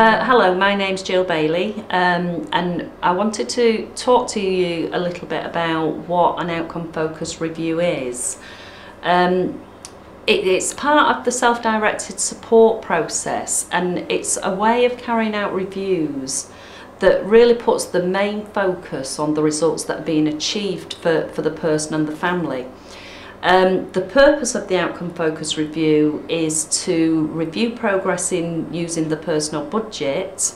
Hello, my name's Jill Bailey, and I wanted to talk to you a little bit about what an outcome-focused review is. It's part of the self-directed support process, and it's a way of carrying out reviews that really puts the main focus on the results that are being achieved for the person and the family. The purpose of the outcome focused review is to review progress in using the personal budget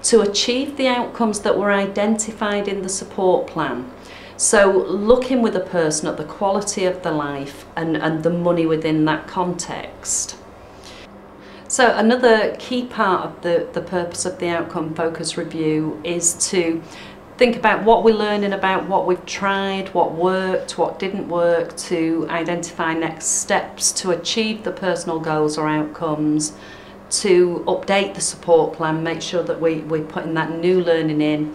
to achieve the outcomes that were identified in the support plan. So looking with a person at the quality of the life and the money within that context. So another key part of the purpose of the outcome focused review is to think about what we're learning about what we've tried, what worked, what didn't work, to identify next steps to achieve the personal goals or outcomes, to update the support plan, make sure that we're putting that new learning in,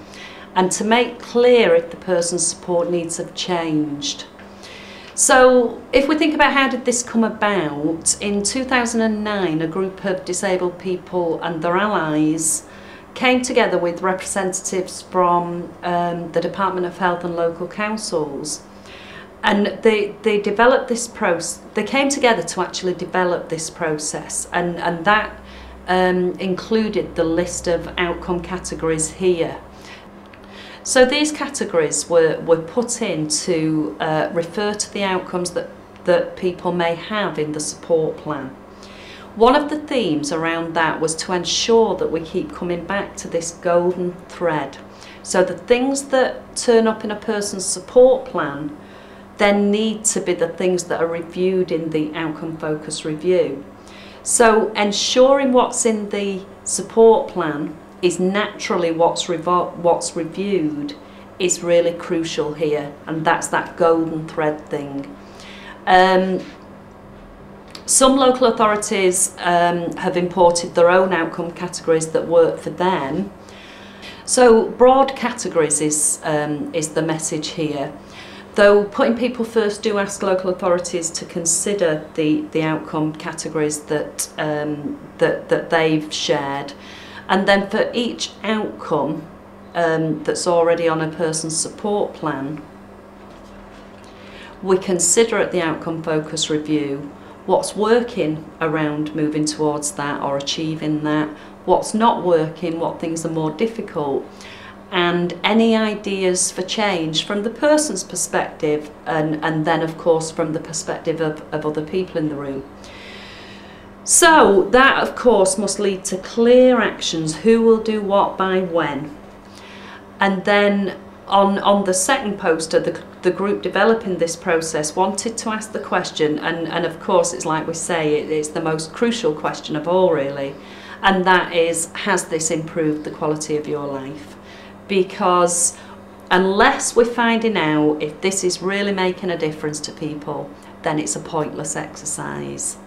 and to make clear if the person's support needs have changed. So if we think about how did this come about, in 2009 a group of disabled people and their allies came together with representatives from the Department of Health and local councils, and they developed this process. They came together to actually develop this process, and that included the list of outcome categories here. So these categories were put in to refer to the outcomes that people may have in the support plan. One of the themes around that was to ensure that we keep coming back to this golden thread. So the things that turn up in a person's support plan then need to be the things that are reviewed in the outcome focused review. So ensuring what's in the support plan is naturally what's reviewed is really crucial here, and that's that golden thread thing. Some local authorities have imported their own outcome categories that work for them. So broad categories is the message here. Though putting people first do ask local authorities to consider the outcome categories that they've shared, and then for each outcome that's already on a person's support plan, we consider at the outcome focus review what's working around moving towards that or achieving that, what's not working, what things are more difficult, and any ideas for change from the person's perspective, and then of course from the perspective of other people in the room. So that of course must lead to clear actions, who will do what by when. And then on the second poster, the group developing this process wanted to ask the question, and of course it's like we say, it's the most crucial question of all really, and that is, has this improved the quality of your life? Because unless we're finding out if this is really making a difference to people, then it's a pointless exercise.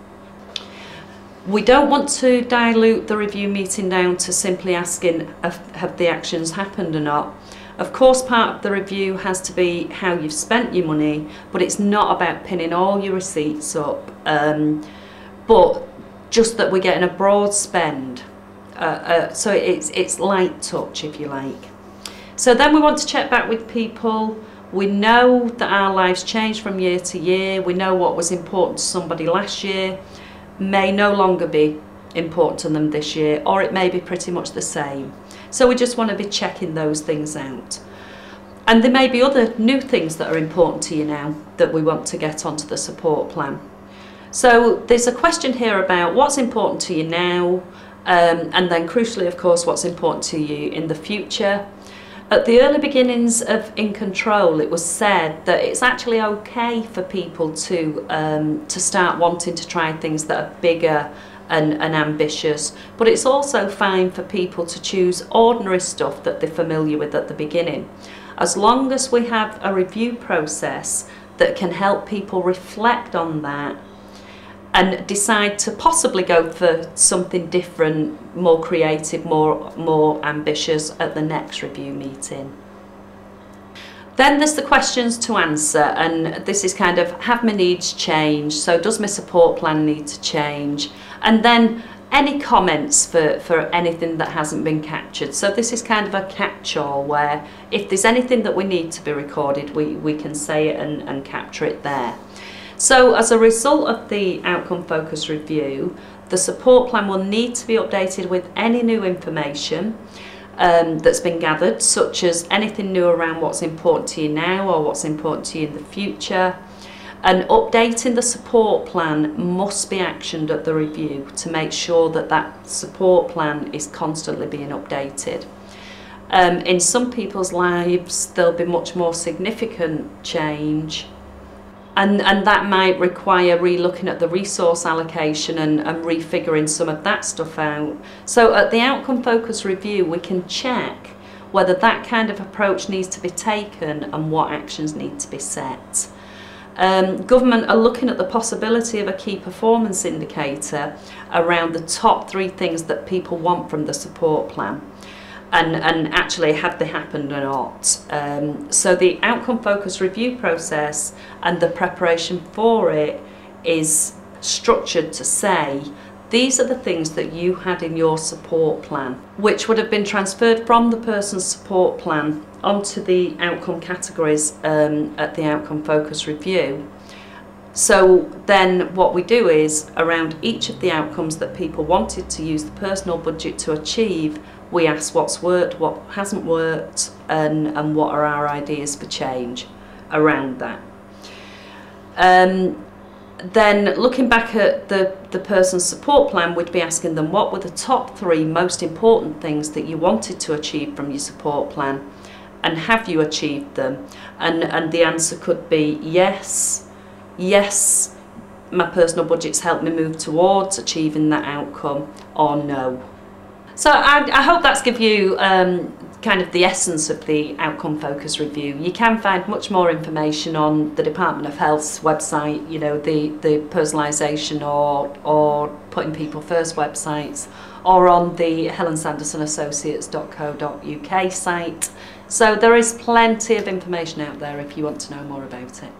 We don't want to dilute the review meeting down to simply asking have the actions happened or not. Of course, part of the review has to be how you've spent your money, but it's not about pinning all your receipts up, but just that we're getting a broad spend. So it's light touch, if you like. So then we want to check back with people. We know that our lives change from year to year. We know what was important to somebody last year may no longer be important to them this year, or it may be pretty much the same. So we just want to be checking those things out. And there may be other new things that are important to you now that we want to get onto the support plan. So there's a question here about what's important to you now, and then crucially of course what's important to you in the future. At the early beginnings of In Control, it was said that it's actually okay for people to start wanting to try things that are bigger and ambitious, but it's also fine for people to choose ordinary stuff that they're familiar with at the beginning, as long as we have a review process that can help people reflect on that and decide to possibly go for something different, more creative, more ambitious at the next review meeting. Then there's the questions to answer, and this is kind of, have my needs changed? So does my support plan need to change? And then any comments for anything that hasn't been captured. So this is kind of a catch-all where if there's anything that we need to be recorded, we can say it and capture it there. So as a result of the outcome focused review, the support plan will need to be updated with any new information that's been gathered, such as anything new around what's important to you now or what's important to you in the future. And updating the support plan must be actioned at the review to make sure that that support plan is constantly being updated. In some people's lives, there'll be much more significant change, and that might require re-looking at the resource allocation and refiguring some of that stuff out. So at the outcome focused review, we can check whether that kind of approach needs to be taken and what actions need to be set. Government are looking at the possibility of a key performance indicator around the top 3 things that people want from the support plan, and actually have they happened or not. So the outcome focused review process and the preparation for it is structured to say, these are the things that you had in your support plan, which would have been transferred from the person's support plan onto the outcome categories at the outcome focused review. So then what we do is, around each of the outcomes that people wanted to use the personal budget to achieve, we ask what's worked, what hasn't worked, and what are our ideas for change around that. Then looking back at the person's support plan, we'd be asking them, what were the top 3 most important things that you wanted to achieve from your support plan, and have you achieved them? And the answer could be yes, my personal budget's helped me move towards achieving that outcome, or no. So I hope that's given you kind of the essence of the outcome focused review. You can find much more information on the Department of Health's website, you know, the personalisation or putting people first websites, or on the helensandersonassociates.co.uk site. So there is plenty of information out there if you want to know more about it.